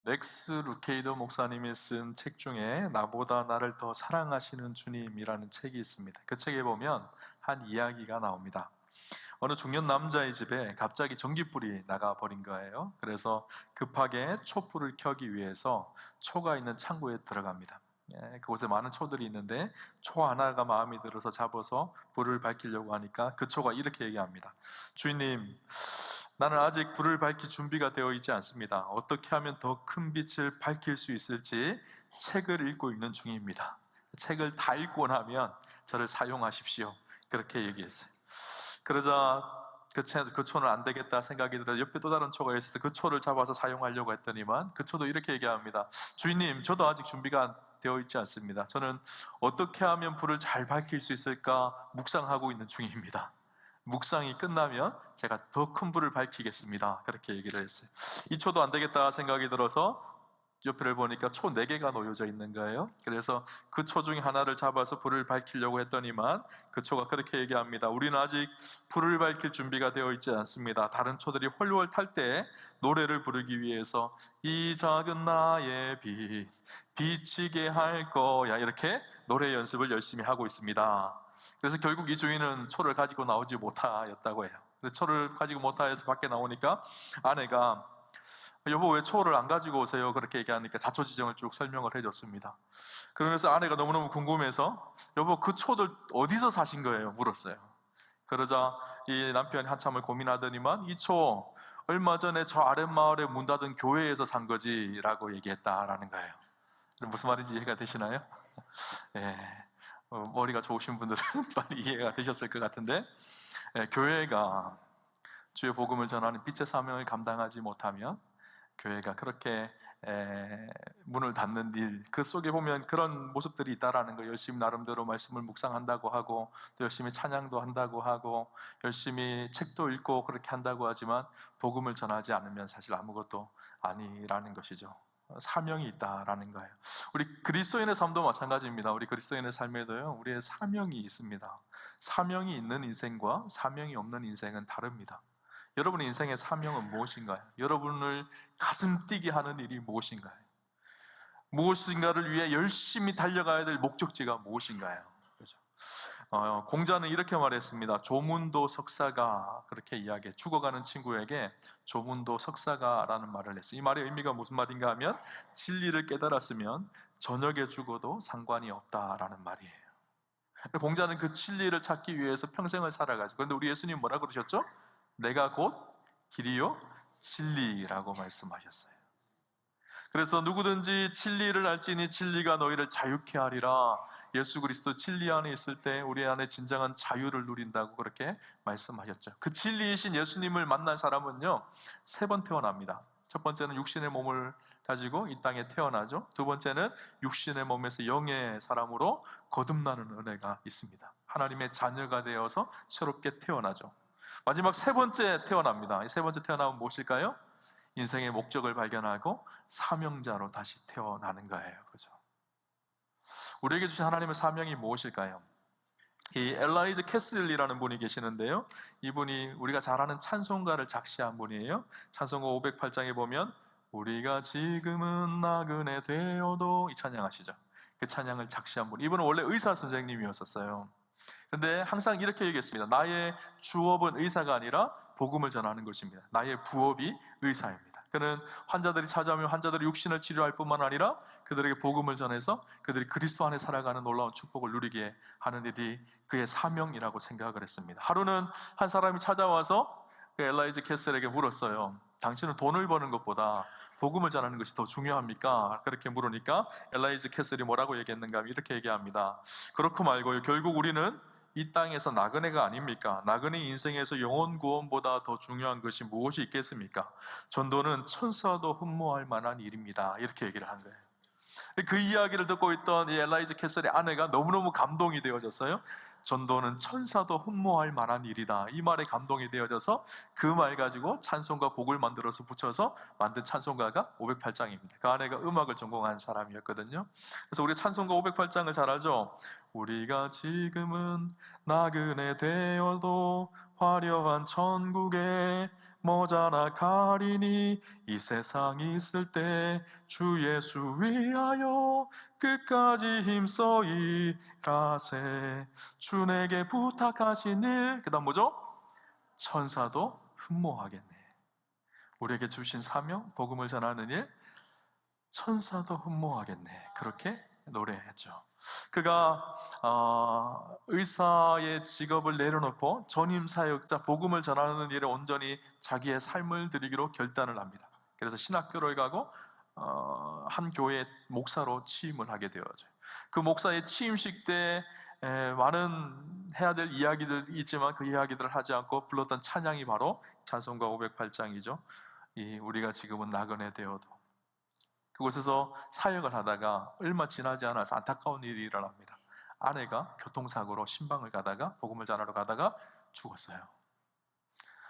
렉스 루케이더 목사님이 쓴 책 중에 나보다 나를 더 사랑하시는 주님이라는 책이 있습니다. 그 책에 보면 한 이야기가 나옵니다. 어느 중년 남자의 집에 갑자기 전기불이 나가버린 거예요. 그래서 급하게 촛불을 켜기 위해서 초가 있는 창고에 들어갑니다. 그곳에 많은 초들이 있는데 초 하나가 마음에 들어서 잡아서 불을 밝히려고 하니까 그 초가 이렇게 얘기합니다. 주인님, 나는 아직 불을 밝힐 준비가 되어 있지 않습니다. 어떻게 하면 더 큰 빛을 밝힐 수 있을지 책을 읽고 있는 중입니다. 책을 다 읽고 나면 저를 사용하십시오. 그렇게 얘기했어요. 그러자 그 초는 안 되겠다 생각이 들어 옆에 또 다른 초가 있어서 그 초를 잡아서 사용하려고 했더니만 그 초도 이렇게 얘기합니다. 주인님, 저도 아직 준비가 되어 있지 않습니다. 저는 어떻게 하면 불을 잘 밝힐 수 있을까 묵상하고 있는 중입니다. 묵상이 끝나면 제가 더 큰 불을 밝히겠습니다. 그렇게 얘기를 했어요. 이 초도 안 되겠다 생각이 들어서 옆에를 보니까 초 4개가 놓여져 있는 거예요. 그래서 그 초 중에 하나를 잡아서 불을 밝히려고 했더니만 그 초가 그렇게 얘기합니다. 우리는 아직 불을 밝힐 준비가 되어 있지 않습니다. 다른 초들이 홀월 탈 때 노래를 부르기 위해서 이 작은 나의 빛 비치게 할 거야, 이렇게 노래 연습을 열심히 하고 있습니다. 그래서 결국 이 주인은 초를 가지고 나오지 못하였다고 해요. 초를 가지고 못하여서 밖에 나오니까 아내가 여보, 왜 초를 안 가지고 오세요? 그렇게 얘기하니까 자초지종을 쭉 설명을 해줬습니다. 그러면서 아내가 너무너무 궁금해서 여보, 그 초들 어디서 사신 거예요? 물었어요. 그러자 이 남편이 한참을 고민하더니만 이 초 얼마 전에 저 아랫마을에 문 닫은 교회에서 산 거지 라고 얘기했다라는 거예요. 무슨 말인지 이해가 되시나요? 예, 머리가 좋으신 분들은 많이 이해가 되셨을 것 같은데, 교회가 주의 복음을 전하는 빛의 사명을 감당하지 못하면 교회가 그렇게 문을 닫는 일, 그 속에 보면 그런 모습들이 있다라는 거. 열심히 나름대로 말씀을 묵상한다고 하고 또 열심히 찬양도 한다고 하고 열심히 책도 읽고 그렇게 한다고 하지만 복음을 전하지 않으면 사실 아무것도 아니라는 것이죠. 사명이 있다라는 거예요. 우리 그리스도인의 삶도 마찬가지입니다. 우리 그리스도인의 삶에도요, 우리의 사명이 있습니다. 사명이 있는 인생과 사명이 없는 인생은 다릅니다. 여러분의 인생의 사명은 무엇인가요? 여러분을 가슴 뛰게 하는 일이 무엇인가요? 무엇인가를 위해 열심히 달려가야 될 목적지가 무엇인가요? 그렇죠? 공자는 이렇게 말했습니다. 조문도 석사가, 그렇게 이야기해. 죽어가는 친구에게 조문도 석사가라는 말을 했어요. 이 말의 의미가 무슨 말인가 하면 진리를 깨달았으면 저녁에 죽어도 상관이 없다라는 말이에요. 공자는 그 진리를 찾기 위해서 평생을 살아가죠. 그런데 우리 예수님 뭐라 그러셨죠? 내가 곧 길이요 진리라고 말씀하셨어요. 그래서 누구든지 진리를 알지니 진리가 너희를 자유케 하리라. 예수 그리스도 진리 안에 있을 때 우리 안에 진정한 자유를 누린다고 그렇게 말씀하셨죠. 그 진리이신 예수님을 만난 사람은요, 3번 태어납니다. 첫 번째는 육신의 몸을 가지고 이 땅에 태어나죠. 두 번째는 육신의 몸에서 영의 사람으로 거듭나는 은혜가 있습니다. 하나님의 자녀가 되어서 새롭게 태어나죠. 마지막 3번째 태어납니다. 이 3번째 태어나면 무엇일까요? 인생의 목적을 발견하고 사명자로 다시 태어나는 거예요. 그죠? 우리에게 주신 하나님의 사명이 무엇일까요? 이 엘라이즈 캐슬리라는 분이 계시는데요, 이분이 우리가 잘 아는 찬송가를 작시한 분이에요. 찬송가 508장에 보면 우리가 지금은 나그네 되어도, 이 찬양하시죠. 그 찬양을 작시한 분, 이분은 원래 의사 선생님이었었어요. 근데 항상 이렇게 얘기했습니다. 나의 주업은 의사가 아니라 복음을 전하는 것입니다. 나의 부업이 의사입니다. 그는 환자들이 찾아오면 환자들의 육신을 치료할 뿐만 아니라 그들에게 복음을 전해서 그들이 그리스도 안에 살아가는 놀라운 축복을 누리게 하는 일이 그의 사명이라고 생각을 했습니다. 하루는 한 사람이 찾아와서 그 엘라이즈 캐슬에게 물었어요. 당신은 돈을 버는 것보다 복음을 전하는 것이 더 중요합니까? 그렇게 물으니까 엘라이즈 캐슬이 뭐라고 얘기했는가 하면 이렇게 얘기합니다. 그렇고 말고요, 결국 우리는 이 땅에서 나그네가 아닙니까? 나그네 인생에서 영혼 구원보다 더 중요한 것이 무엇이 있겠습니까? 전도는 천사도 흠모할 만한 일입니다. 이렇게 얘기를 한 거예요. 그 이야기를 듣고 있던 이 엘라이즈 캐슬의 아내가 너무너무 감동이 되어졌어요. 전도는 천사도 흠모할 만한 일이다, 이 말에 감동이 되어져서 그 말 가지고 찬송가 곡을 만들어서 붙여서 만든 찬송가가 508장입니다. 그 아내가 음악을 전공한 사람이었거든요. 그래서 우리 찬송가 508장을 잘 알죠? 우리가 지금은 나그네 되어도 화려한 천국에 머자나 가리니 이 세상이 있을 때 주 예수 위하여 끝까지 힘써 일하세. 주 내게 부탁하신 일, 그 다음 뭐죠? 천사도 흠모하겠네. 우리에게 주신 사명, 복음을 전하는 일, 천사도 흠모하겠네. 그렇게 노래했죠. 그가 의사의 직업을 내려놓고 전임 사역자, 복음을 전하는 일에 온전히 자기의 삶을 드리기로 결단을 합니다. 그래서 신학교를 가고 한 교회 목사로 취임을 하게 되어져요. 그 목사의 취임식 때 많은 해야 될 이야기들이 있지만 그 이야기들을 하지 않고 불렀던 찬양이 바로 찬송가 508장이죠. 우리가 지금은 나그네 되어도. 그곳에서 사역을 하다가 얼마 지나지 않아서 안타까운 일이 일어납니다. 아내가 교통사고로 신방을 가다가 복음을 전하러 가다가 죽었어요.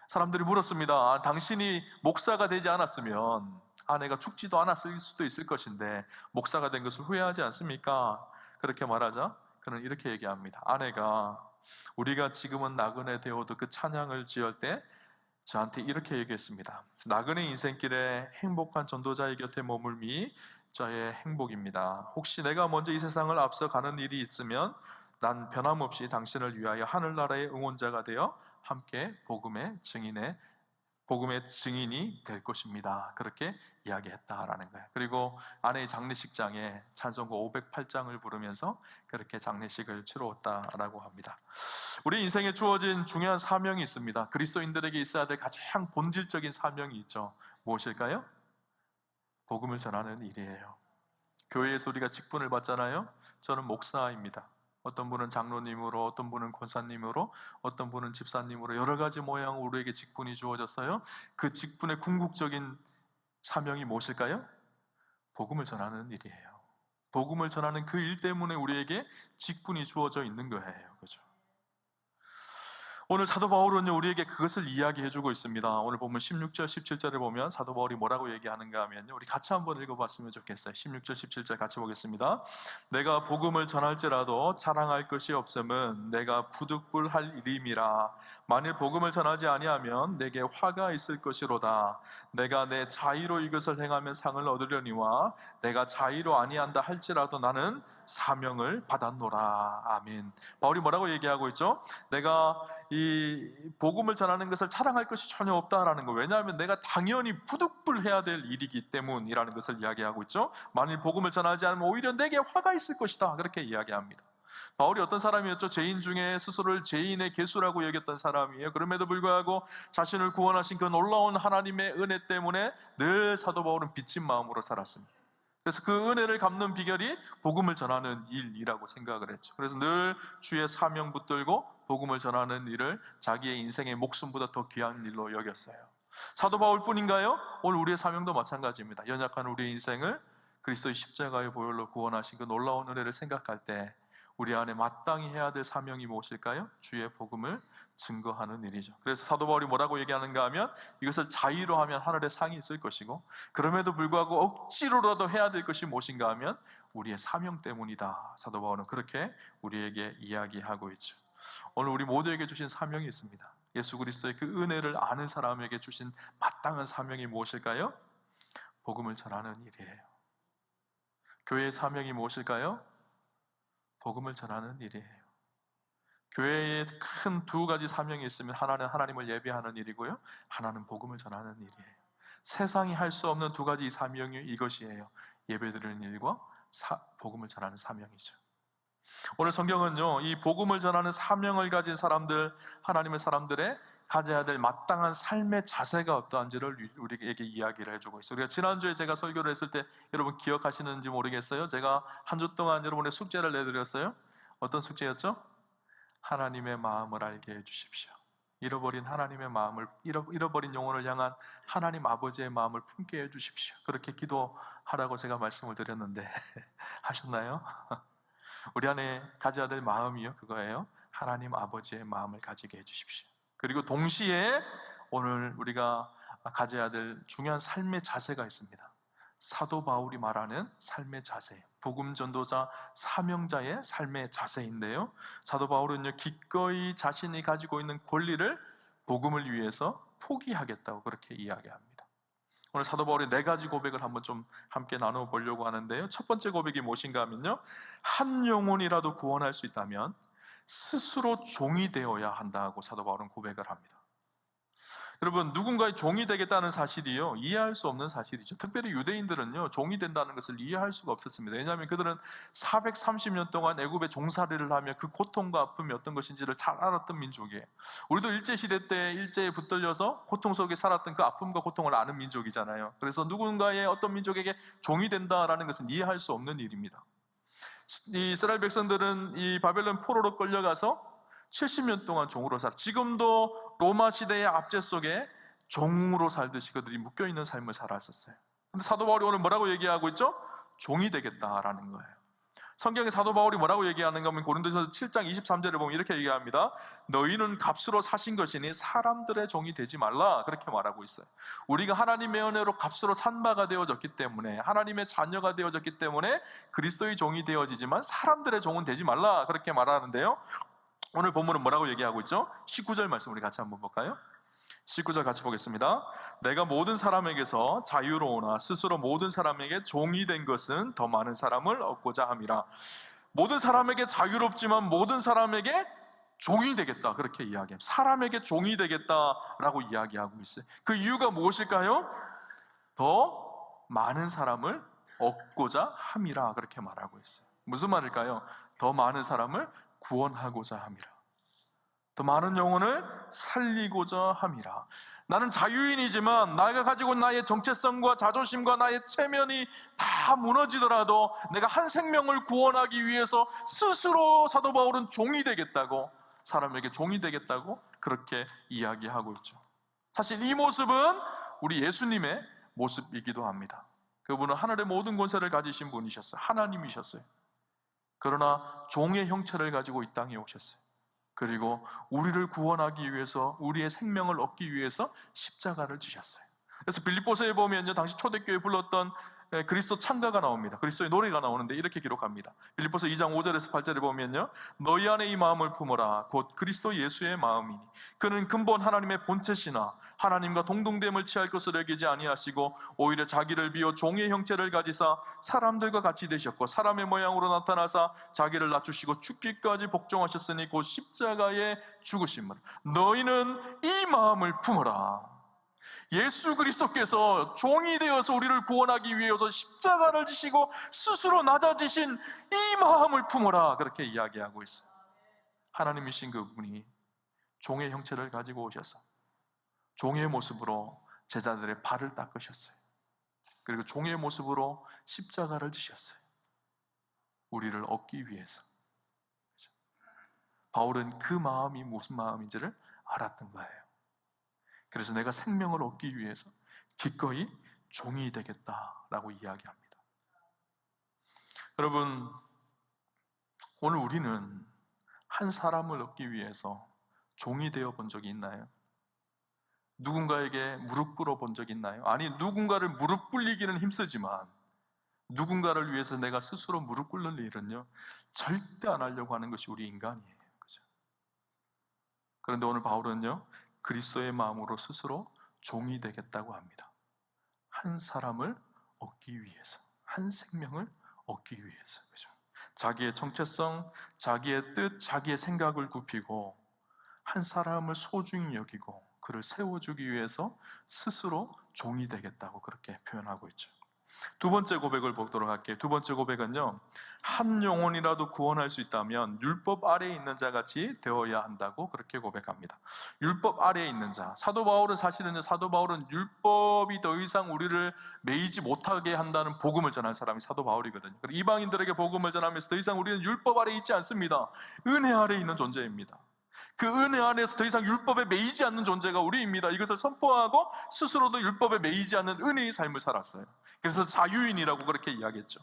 사람들이 물었습니다. 당신이 목사가 되지 않았으면 아내가 죽지도 않았을 수도 있을 것인데 목사가 된 것을 후회하지 않습니까? 그렇게 말하자 그는 이렇게 얘기합니다. 아내가 우리가 지금은 나그네 되어도 그 찬양을 지을 때 저한테 이렇게 얘기했습니다. 나그네 인생길에 행복한 전도자의 곁에 머물미 저의 행복입니다. 혹시 내가 먼저 이 세상을 앞서 가는 일이 있으면 난 변함없이 당신을 위하여 하늘나라의 응원자가 되어 함께 복음의 증인이 될 것입니다. 그렇게 이야기했다라는 거예요. 그리고 아내의 장례식장에 찬송가 508장을 부르면서 그렇게 장례식을 치루었다라고 합니다. 우리 인생에 주어진 중요한 사명이 있습니다. 그리스도인들에게 있어야 될 가장 본질적인 사명이 있죠. 무엇일까요? 복음을 전하는 일이에요. 교회에서 우리가 직분을 받잖아요. 저는 목사입니다. 어떤 분은 장로님으로, 어떤 분은 권사님으로, 어떤 분은 집사님으로 여러 가지 모양으로 우리에게 직분이 주어졌어요. 그 직분의 궁극적인 사명이 무엇일까요? 복음을 전하는 일이에요. 복음을 전하는 그 일 때문에 우리에게 직분이 주어져 있는 거예요. 그죠? 오늘 사도 바울은요 우리에게 그것을 이야기해주고 있습니다. 오늘 보면 16절, 17절에 보면 사도 바울이 뭐라고 얘기하는가 하면요, 우리 같이 한번 읽어봤으면 좋겠어요. 16절, 17절 같이 보겠습니다. 내가 복음을 전할지라도 자랑할 것이 없음은 내가 부득불할 일임이라. 만일 복음을 전하지 아니하면 내게 화가 있을 것이로다. 내가 내 자의로 이것을 행하면 상을 얻으려니와 내가 자의로 아니한다 할지라도 나는 사명을 받았노라. 아멘. 바울이 뭐라고 얘기하고 있죠? 내가 이 복음을 전하는 것을 자랑할 것이 전혀 없다라는 거. 왜냐하면 내가 당연히 부득불해야 될 일이기 때문이라는 것을 이야기하고 있죠. 만일 복음을 전하지 않으면 오히려 내게 화가 있을 것이다. 그렇게 이야기합니다. 바울이 어떤 사람이었죠? 죄인 중에 스스로를 죄인의 개수라고 여겼던 사람이에요. 그럼에도 불구하고 자신을 구원하신 그 놀라운 하나님의 은혜 때문에 늘 사도 바울은 빚진 마음으로 살았습니다. 그래서 그 은혜를 갚는 비결이 복음을 전하는 일이라고 생각을 했죠. 그래서 늘 주의 사명 붙들고 복음을 전하는 일을 자기의 인생의 목숨보다 더 귀한 일로 여겼어요. 사도 바울뿐인가요? 오늘 우리의 사명도 마찬가지입니다. 연약한 우리의 인생을 그리스도의 십자가의 보혈로 구원하신 그 놀라운 은혜를 생각할 때 우리 안에 마땅히 해야 될 사명이 무엇일까요? 주의 복음을 증거하는 일이죠. 그래서 사도 바울이 뭐라고 얘기하는가 하면 이것을 자의로 하면 하늘에 상이 있을 것이고 그럼에도 불구하고 억지로라도 해야 될 것이 무엇인가 하면 우리의 사명 때문이다. 사도 바울은 그렇게 우리에게 이야기하고 있죠. 오늘 우리 모두에게 주신 사명이 있습니다. 예수 그리스도의 그 은혜를 아는 사람에게 주신 마땅한 사명이 무엇일까요? 복음을 전하는 일이에요. 교회의 사명이 무엇일까요? 복음을 전하는 일이에요. 교회에 큰 두 가지 사명이 있으면 하나는 하나님을 예배하는 일이고요, 하나는 복음을 전하는 일이에요. 세상이 할 수 없는 두 가지 사명이 이것이에요. 예배드리는 일과 복음을 전하는 사명이죠. 오늘 성경은요 이 복음을 전하는 사명을 가진 사람들, 하나님의 사람들의 가져야 될 마땅한 삶의 자세가 어떠한지를 우리에게 이야기를 해주고 있어요. 우리가 지난주에 제가 설교를 했을 때 여러분 기억하시는지 모르겠어요. 제가 한 주 동안 여러분의 숙제를 내드렸어요. 어떤 숙제였죠? 하나님의 마음을 알게 해주십시오. 잃어버린 하나님의 마음을, 잃어버린 영혼을 향한 하나님 아버지의 마음을 품게 해주십시오. 그렇게 기도하라고 제가 말씀을 드렸는데 하셨나요? 우리 안에 가져야 될 마음이요, 그거예요. 하나님 아버지의 마음을 가지게 해주십시오. 그리고 동시에 오늘 우리가 가져야 될 중요한 삶의 자세가 있습니다. 사도 바울이 말하는 삶의 자세, 복음 전도자 사명자의 삶의 자세인데요, 사도 바울은요 기꺼이 자신이 가지고 있는 권리를 복음을 위해서 포기하겠다고 그렇게 이야기합니다. 오늘 사도 바울의 4가지 고백을 한번 좀 함께 나누어 보려고 하는데요. 첫 번째 고백이 무엇인가 하면요, 한 영혼이라도 구원할 수 있다면 스스로 종이 되어야 한다고 사도 바울은 고백을 합니다. 여러분, 누군가의 종이 되겠다는 사실이요, 이해할 수 없는 사실이죠. 특별히 유대인들은요, 종이 된다는 것을 이해할 수가 없었습니다. 왜냐하면 그들은 430년 동안 애굽의 종살이를 하며 그 고통과 아픔이 어떤 것인지를 잘 알았던 민족이에요. 우리도 일제시대 때 일제에 붙들려서 고통 속에 살았던 그 아픔과 고통을 아는 민족이잖아요. 그래서 누군가의 어떤 민족에게 종이 된다라는 것은 이해할 수 없는 일입니다. 이 이스라엘 백성들은 이 바벨론 포로로 끌려가서 70년 동안 종으로 살아, 지금도 로마 시대의 압제 속에 종으로 살듯이 그들이 묶여있는 삶을 살았었어요. 근데 사도 바울이 오늘 뭐라고 얘기하고 있죠? 종이 되겠다라는 거예요. 성경에 사도 바울이 뭐라고 얘기하는가 하면 고린도전서 7장 23절을 보면 이렇게 얘기합니다. 너희는 값으로 사신 것이니 사람들의 종이 되지 말라, 그렇게 말하고 있어요. 우리가 하나님의 은혜로 값으로 산 바가 되어졌기 때문에, 하나님의 자녀가 되어졌기 때문에 그리스도의 종이 되어지지만 사람들의 종은 되지 말라, 그렇게 말하는데요, 오늘 본문은 뭐라고 얘기하고 있죠? 19절 말씀 우리 같이 한번 볼까요? 19절 같이 보겠습니다. 내가 모든 사람에게서 자유로우나 스스로 모든 사람에게 종이 된 것은 더 많은 사람을 얻고자 함이라. 모든 사람에게 자유롭지만 모든 사람에게 종이 되겠다, 그렇게 이야기합니다. 사람에게 종이 되겠다라고 이야기하고 있어요. 그 이유가 무엇일까요? 더 많은 사람을 얻고자 함이라, 그렇게 말하고 있어요. 무슨 말일까요? 더 많은 사람을 구원하고자 함이라. 더 많은 영혼을 살리고자 함이라. 나는 자유인이지만 내가 가지고 있는 나의 정체성과 자존심과 나의 체면이 다 무너지더라도 내가 한 생명을 구원하기 위해서 스스로 사도 바울은 종이 되겠다고, 사람에게 종이 되겠다고 그렇게 이야기하고 있죠. 사실 이 모습은 우리 예수님의 모습이기도 합니다. 그분은 하늘의 모든 권세를 가지신 분이셨어요. 하나님이셨어요. 그러나 종의 형체를 가지고 이 땅에 오셨어요. 그리고 우리를 구원하기 위해서, 우리의 생명을 얻기 위해서 십자가를 지셨어요. 그래서 빌립보서에 보면요, 당시 초대교회 불렀던 그리스도 찬가가 나옵니다. 그리스도의 노래가 나오는데 이렇게 기록합니다. 빌립보서 2장 5절에서 8절에 보면요, 너희 안에 이 마음을 품어라. 곧 그리스도 예수의 마음이니 그는 근본 하나님의 본체시나 하나님과 동등됨을 취할 것을 여기지 아니하시고 오히려 자기를 비워 종의 형체를 가지사 사람들과 같이 되셨고 사람의 모양으로 나타나사 자기를 낮추시고 죽기까지 복종하셨으니 곧 십자가에 죽으심을. 너희는 이 마음을 품어라. 예수 그리스도께서 종이 되어서 우리를 구원하기 위해서 십자가를 지시고 스스로 낮아지신 이 마음을 품어라, 그렇게 이야기하고 있어요. 하나님이신 그분이 종의 형체를 가지고 오셔서 종의 모습으로 제자들의 발을 닦으셨어요. 그리고 종의 모습으로 십자가를 지셨어요. 우리를 얻기 위해서. 바울은 그 마음이 무슨 마음인지를 알았던 거예요. 그래서 내가 생명을 얻기 위해서 기꺼이 종이 되겠다라고 이야기합니다. 여러분, 오늘 우리는 한 사람을 얻기 위해서 종이 되어 본 적이 있나요? 누군가에게 무릎 꿇어 본 적이 있나요? 아니, 누군가를 무릎 꿇리기는 힘쓰지만 누군가를 위해서 내가 스스로 무릎 꿇는 일은요, 절대 안 하려고 하는 것이 우리 인간이에요. 그죠? 그런데 오늘 바울은요, 그리스도의 마음으로 스스로 종이 되겠다고 합니다. 한 사람을 얻기 위해서, 한 생명을 얻기 위해서. 그죠? 자기의 정체성, 자기의 뜻, 자기의 생각을 굽히고 한 사람을 소중히 여기고 그를 세워주기 위해서 스스로 종이 되겠다고 그렇게 표현하고 있죠. 두 번째 고백을 보도록 할게요. 두 번째 고백은요, 한 영혼이라도 구원할 수 있다면 율법 아래에 있는 자같이 되어야 한다고 그렇게 고백합니다. 율법 아래에 있는 자. 사도 바울은 율법이 더 이상 우리를 매이지 못하게 한다는 복음을 전한 사람이 사도 바울이거든요. 이방인들에게 복음을 전하면서 더 이상 우리는 율법 아래에 있지 않습니다. 은혜 아래에 있는 존재입니다. 그 은혜 안에서 더 이상 율법에 매이지 않는 존재가 우리입니다. 이것을 선포하고 스스로도 율법에 매이지 않는 은혜의 삶을 살았어요. 그래서 자유인이라고 그렇게 이야기했죠.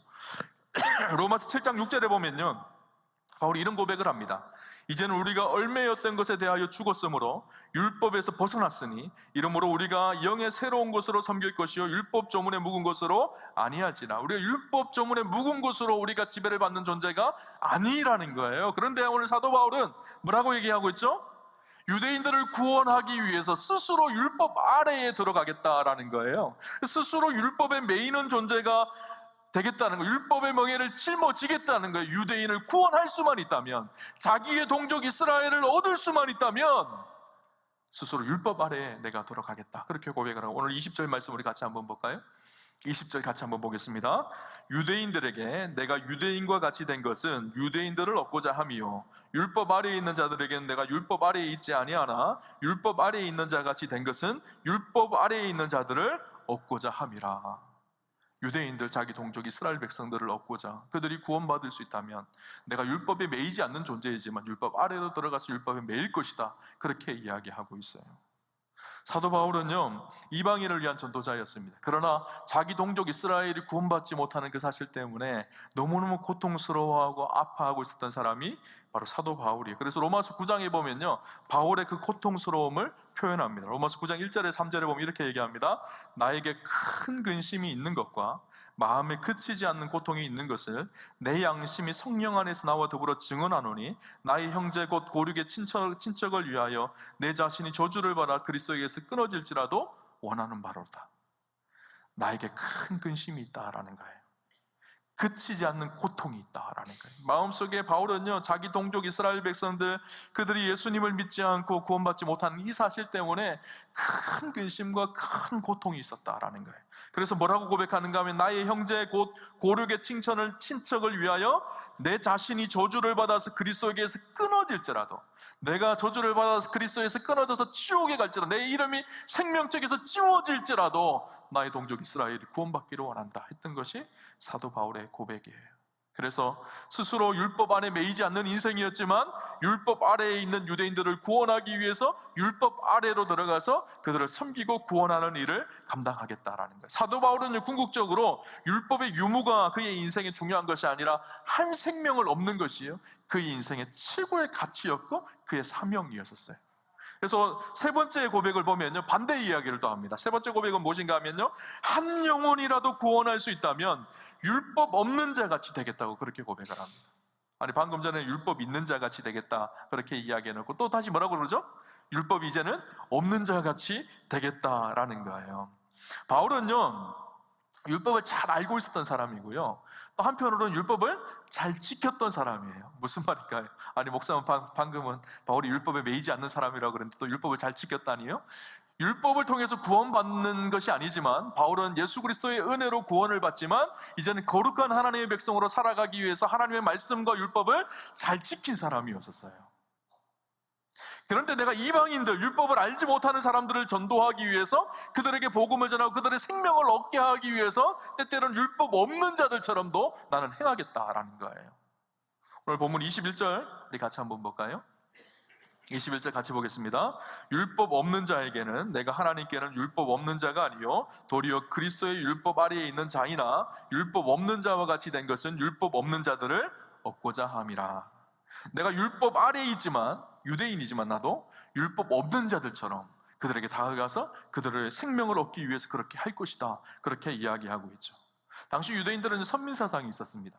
로마서 7장 6절에 보면요, 바울이 이런 고백을 합니다. 이제는 우리가 얽매였던 것에 대하여 죽었으므로 율법에서 벗어났으니 이러므로 우리가 영의 새로운 것으로 섬길 것이요 율법 조문에 묵은 것으로 아니할지라. 우리가 율법 조문에 묵은 것으로 우리가 지배를 받는 존재가 아니라는 거예요. 그런데 오늘 사도 바울은 뭐라고 얘기하고 있죠? 유대인들을 구원하기 위해서 스스로 율법 아래에 들어가겠다라는 거예요. 스스로 율법에 매이는 존재가 되겠다는 거예요. 율법의 멍에를 짊어지겠다는 거예요. 유대인을 구원할 수만 있다면, 자기의 동족 이스라엘을 얻을 수만 있다면 스스로 율법 아래에 내가 들어가겠다, 그렇게 고백을 하고, 오늘 20절 말씀 우리 같이 한번 볼까요? 20절 같이 한번 보겠습니다. 유대인들에게 내가 유대인과 같이 된 것은 유대인들을 얻고자 함이요, 율법 아래에 있는 자들에게는 내가 율법 아래에 있지 아니하나 율법 아래에 있는 자 같이 된 것은 율법 아래에 있는 자들을 얻고자 함이라. 유대인들, 자기 동족 이스라엘 백성들을 얻고자, 그들이 구원받을 수 있다면 내가 율법에 매이지 않는 존재이지만 율법 아래로 들어가서 율법에 매일 것이다, 그렇게 이야기하고 있어요. 사도 바울은요, 이방인을 위한 전도자였습니다. 그러나 자기 동족 이스라엘이 구원받지 못하는 그 사실 때문에 너무너무 고통스러워하고 아파하고 있었던 사람이 바로 사도 바울이에요. 그래서 로마서 9장에 보면요, 바울의 그 고통스러움을 표현합니다. 로마서 9장 1절에 3절에 보면 이렇게 얘기합니다. 나에게 큰 근심이 있는 것과 마음에 그치지 않는 고통이 있는 것을 내 양심이 성령 안에서 나와 더불어 증언하노니, 나의 형제 곧 고륙의 친척을 위하여 내 자신이 저주를 받아 그리스도에게서 끊어질지라도 원하는 바로다. 나에게 큰 근심이 있다라는 거예요. 그치지 않는 고통이 있다라는 거예요. 마음속에 바울은요, 자기 동족 이스라엘 백성들, 그들이 예수님을 믿지 않고 구원받지 못하는 이 사실 때문에 큰 근심과 큰 고통이 있었다라는 거예요. 그래서 뭐라고 고백하는가 하면, 나의 형제 곧 고륙의 친척을 위하여 내 자신이 저주를 받아서 그리스도에게서 끊어질지라도, 내가 저주를 받아서 그리스도에서 끊어져서 지옥에 갈지라도, 내 이름이 생명책에서 지워질지라도 나의 동족 이스라엘이 구원받기를 원한다 했던 것이 사도 바울의 고백이에요. 그래서 스스로 율법 안에 매이지 않는 인생이었지만 율법 아래에 있는 유대인들을 구원하기 위해서 율법 아래로 들어가서 그들을 섬기고 구원하는 일을 감당하겠다라는 거예요. 사도 바울은 궁극적으로 율법의 유무가 그의 인생에 중요한 것이 아니라 한 생명을 얻는 것이요, 그의 인생의 최고의 가치였고 그의 사명이었어요. 그래서 세 번째 고백을 보면요, 반대 이야기를 또 합니다. 세 번째 고백은 무엇인가 하면요, 한 영혼이라도 구원할 수 있다면 율법 없는 자 같이 되겠다고 그렇게 고백을 합니다. 아니, 방금 전에 율법 있는 자 같이 되겠다 그렇게 이야기해놓고 또 다시 뭐라고 그러죠? 율법 이제는 없는 자 같이 되겠다라는 거예요. 바울은요, 율법을 잘 알고 있었던 사람이고요, 또 한편으로는 율법을 잘 지켰던 사람이에요. 무슨 말일까요? 아니, 목사는 방금은 바울이 율법에 매이지 않는 사람이라고 그랬는데 또 율법을 잘 지켰다니요? 율법을 통해서 구원받는 것이 아니지만, 바울은 예수 그리스도의 은혜로 구원을 받지만 이제는 거룩한 하나님의 백성으로 살아가기 위해서 하나님의 말씀과 율법을 잘 지킨 사람이었어요. 그런데 내가 이방인들, 율법을 알지 못하는 사람들을 전도하기 위해서, 그들에게 복음을 전하고 그들의 생명을 얻게 하기 위해서 때때로는 율법 없는 자들처럼도 나는 행하겠다라는 거예요. 오늘 본문 21절 우리 같이 한번 볼까요? 21절 같이 보겠습니다. 율법 없는 자에게는 내가 하나님께는 율법 없는 자가 아니요 도리어 그리스도의 율법 아래에 있는 자이나, 율법 없는 자와 같이 된 것은 율법 없는 자들을 얻고자 함이라. 내가 율법 아래에 있지만, 유대인이지만 나도 율법 없는 자들처럼 그들에게 다가가서 그들의 생명을 얻기 위해서 그렇게 할 것이다, 그렇게 이야기하고 있죠. 당시 유대인들은 선민사상이 있었습니다.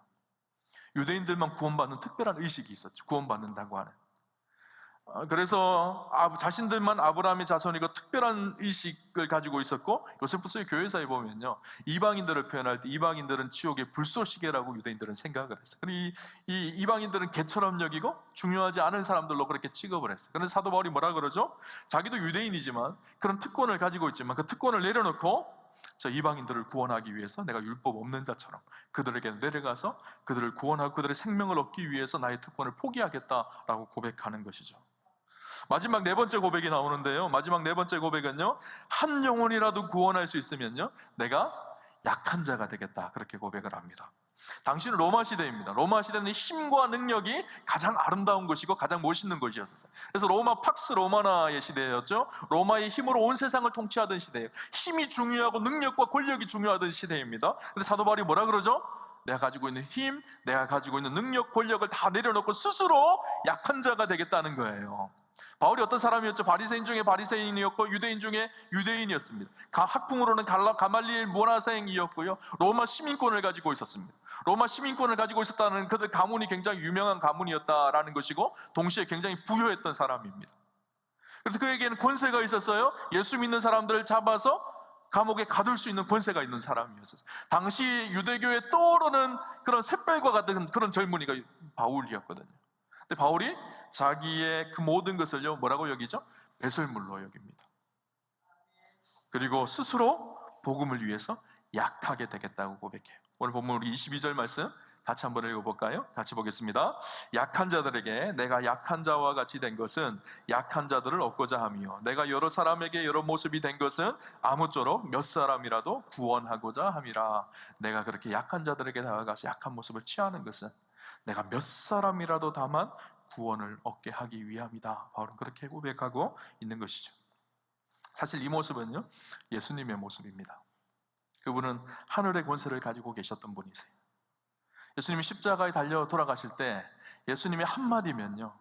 유대인들만 구원받는 특별한 의식이 있었죠. 구원받는다고 하는. 그래서 자신들만 아브라함의 자손이고 특별한 의식을 가지고 있었고, 요세푸스의 교회사에 보면요, 이방인들을 표현할 때 이방인들은 지옥의 불쏘시개라고 유대인들은 생각을 했어요. 이 이방인들은 개처럼 여기고 중요하지 않은 사람들로 그렇게 취급을 했어요. 그런데 사도 바울이 뭐라 그러죠? 자기도 유대인이지만 그런 특권을 가지고 있지만 그 특권을 내려놓고 저 이방인들을 구원하기 위해서 내가 율법 없는 자처럼 그들에게 내려가서 그들을 구원하고 그들의 생명을 얻기 위해서 나의 특권을 포기하겠다라고 고백하는 것이죠. 마지막 네 번째 고백이 나오는데요, 마지막 네 번째 고백은요, 한 영혼이라도 구원할 수 있으면요 내가 약한 자가 되겠다, 그렇게 고백을 합니다. 당시는 로마 시대입니다. 로마 시대는 힘과 능력이 가장 아름다운 것이고 가장 멋있는 것이었어요. 그래서 로마 팍스 로마나의 시대였죠. 로마의 힘으로 온 세상을 통치하던 시대예요. 힘이 중요하고 능력과 권력이 중요하던 시대입니다. 근데 사도 바울이 뭐라 그러죠? 내가 가지고 있는 힘, 내가 가지고 있는 능력, 권력을 다 내려놓고 스스로 약한 자가 되겠다는 거예요. 바울이 어떤 사람이었죠? 바리새인 중에 바리새인이었고 유대인 중에 유대인이었습니다. 학풍으로는 가말리엘 문화생이었고요, 로마 시민권을 가지고 있었습니다. 로마 시민권을 가지고 있었다는 그들 가문이 굉장히 유명한 가문이었다라는 것이고, 동시에 굉장히 부유했던 사람입니다. 그래서 그에게는 권세가 있었어요. 예수 믿는 사람들을 잡아서 감옥에 가둘 수 있는 권세가 있는 사람이었어요. 당시 유대교에 떠오르는 그런 샛별과 같은 그런 젊은이가 바울이었거든요. 근데 바울이 자기의 그 모든 것을요, 뭐라고 여기죠? 배설물로 여깁니다. 그리고 스스로 복음을 위해서 약하게 되겠다고 고백해요. 오늘 본문 우리 22절 말씀 같이 한번 읽어볼까요? 같이 보겠습니다. 약한 자들에게 내가 약한 자와 같이 된 것은 약한 자들을 얻고자 함이요, 내가 여러 사람에게 여러 모습이 된 것은 아무쪼록 몇 사람이라도 구원하고자 함이라. 내가 그렇게 약한 자들에게 다가가서 약한 모습을 취하는 것은 내가 몇 사람이라도 다만 구원을 얻게 하기 위함이다. 바울은 그렇게 고백하고 있는 것이죠. 사실 이 모습은요, 예수님의 모습입니다. 그분은 하늘의 권세를 가지고 계셨던 분이세요. 예수님이 십자가에 달려 돌아가실 때 예수님의 한마디면요,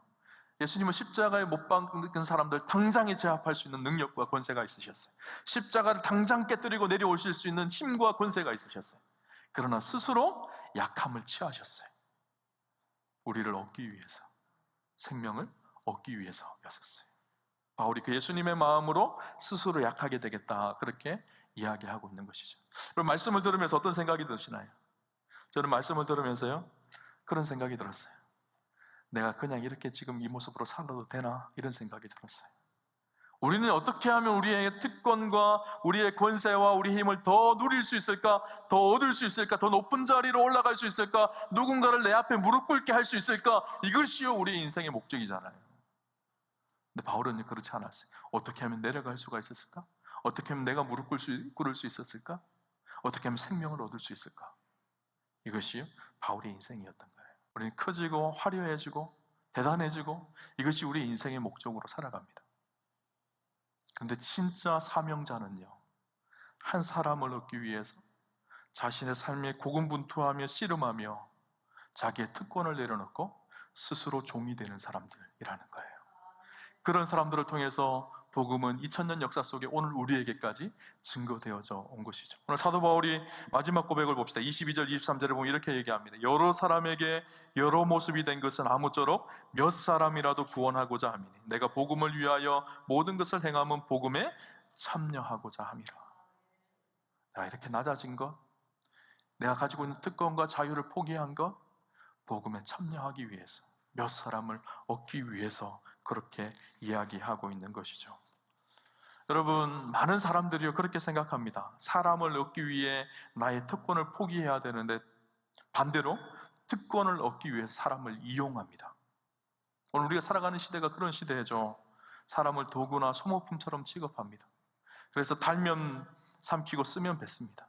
예수님은 십자가에 못 박은 사람들 당장에 제압할 수 있는 능력과 권세가 있으셨어요. 십자가를 당장 깨뜨리고 내려오실 수 있는 힘과 권세가 있으셨어요. 그러나 스스로 약함을 취하셨어요. 우리를 얻기 위해서, 생명을 얻기 위해서였었어요. 바울이 그 예수님의 마음으로 스스로 약하게 되겠다, 그렇게 이야기하고 있는 것이죠. 그럼 말씀을 들으면서 어떤 생각이 드시나요? 저는 말씀을 들으면서요, 그런 생각이 들었어요. 내가 그냥 이렇게 지금 이 모습으로 살아도 되나? 이런 생각이 들었어요. 우리는 어떻게 하면 우리의 특권과 우리의 권세와 우리의 힘을 더 누릴 수 있을까? 더 얻을 수 있을까? 더 높은 자리로 올라갈 수 있을까? 누군가를 내 앞에 무릎 꿇게 할 수 있을까? 이것이요, 우리 인생의 목적이잖아요. 근데 바울은 그렇지 않았어요. 어떻게 하면 내려갈 수가 있었을까? 어떻게 하면 내가 무릎 꿇을 수 있었을까? 어떻게 하면 생명을 얻을 수 있을까? 이것이 바울의 인생이었던 거예요. 우리는 커지고 화려해지고 대단해지고 이것이 우리 인생의 목적으로 살아갑니다. 그런데 진짜 사명자는요, 한 사람을 얻기 위해서 자신의 삶에 고군분투하며 씨름하며 자기의 특권을 내려놓고 스스로 종이 되는 사람들이라는 거예요. 그런 사람들을 통해서 복음은 2000년 역사 속에 오늘 우리에게까지 증거되어져 온 것이죠. 오늘 사도 바울이 마지막 고백을 봅시다. 22절, 23절에 보면 이렇게 얘기합니다. 여러 사람에게 여러 모습이 된 것은 아무쪼록 몇 사람이라도 구원하고자 함이니 내가 복음을 위하여 모든 것을 행함은 복음에 참여하고자 함이라. 내가 이렇게 낮아진 것, 내가 가지고 있는 특권과 자유를 포기한 것, 복음에 참여하기 위해서, 몇 사람을 얻기 위해서 그렇게 이야기하고 있는 것이죠. 여러분, 많은 사람들이요 그렇게 생각합니다. 사람을 얻기 위해 나의 특권을 포기해야 되는데 반대로 특권을 얻기 위해서 사람을 이용합니다. 오늘 우리가 살아가는 시대가 그런 시대죠. 사람을 도구나 소모품처럼 취급합니다. 그래서 달면 삼키고 쓰면 뱉습니다.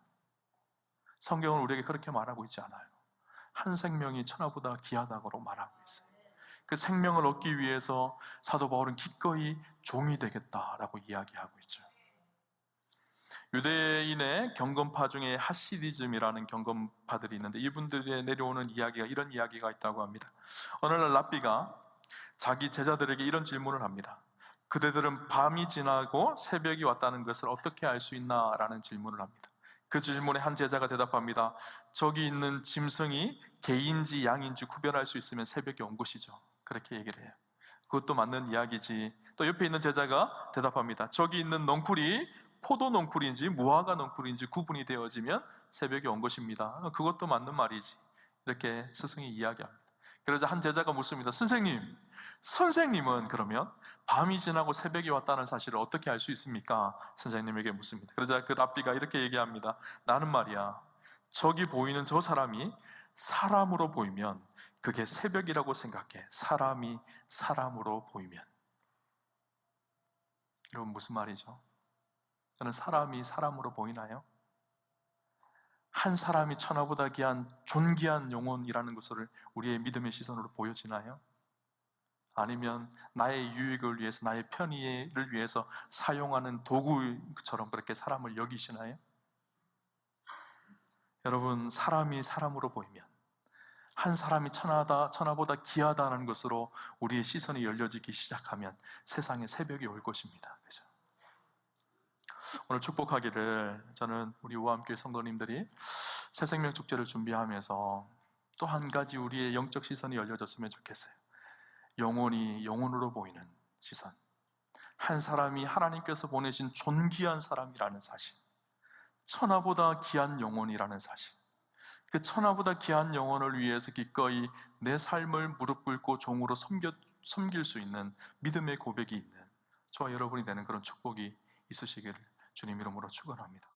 성경은 우리에게 그렇게 말하고 있지 않아요. 한 생명이 천하보다 귀하다고 말하고 있어요. 그 생명을 얻기 위해서 사도 바울은 기꺼이 종이 되겠다라고 이야기하고 있죠. 유대인의 경건파 중에 하시디즘이라는 경건파들이 있는데 이분들의 내려오는 이야기가 이런 이야기가 있다고 합니다. 어느 날 랍비가 자기 제자들에게 이런 질문을 합니다. 그대들은 밤이 지나고 새벽이 왔다는 것을 어떻게 알 수 있나? 라는 질문을 합니다. 그 질문에 한 제자가 대답합니다. 저기 있는 짐승이 개인지 양인지 구별할 수 있으면 새벽이 온 것이죠. 그렇게 얘기를 해요. 그것도 맞는 이야기지. 또 옆에 있는 제자가 대답합니다. 저기 있는 넝쿨이 포도 넝쿨인지 무화과 넝쿨인지 구분이 되어지면 새벽이 온 것입니다. 그것도 맞는 말이지. 이렇게 스승이 이야기합니다. 그러자 한 제자가 묻습니다. 선생님은 그러면 밤이 지나고 새벽이 왔다는 사실을 어떻게 알 수 있습니까? 선생님에게 묻습니다. 그러자 그 랍비가 이렇게 얘기합니다. 나는 말이야, 저기 보이는 저 사람이 사람으로 보이면 그게 새벽이라고 생각해. 사람이 사람으로 보이면. 여러분, 무슨 말이죠? 저는 사람이 사람으로 보이나요? 한 사람이 천하보다 귀한 존귀한 영혼이라는 것을 우리의 믿음의 시선으로 보여지나요? 아니면 나의 유익을 위해서, 나의 편의를 위해서 사용하는 도구처럼 그렇게 사람을 여기시나요? 여러분, 사람이 사람으로 보이면, 한 사람이 천하보다 귀하다는 것으로 우리의 시선이 열려지기 시작하면 세상에 새벽이 올 것입니다. 그죠? 오늘 축복하기를 저는 우리 우아함교회 성도님들이 새생명 축제를 준비하면서 또 한 가지 우리의 영적 시선이 열려졌으면 좋겠어요. 영혼이 영혼으로 보이는 시선, 한 사람이 하나님께서 보내신 존귀한 사람이라는 사실, 천하보다 귀한 영혼이라는 사실, 그 천하보다 귀한 영혼을 위해서 기꺼이 내 삶을 무릎 꿇고 종으로 섬길 수 있는 믿음의 고백이 있는 저와 여러분이 되는 그런 축복이 있으시기를 주님 이름으로 축원합니다.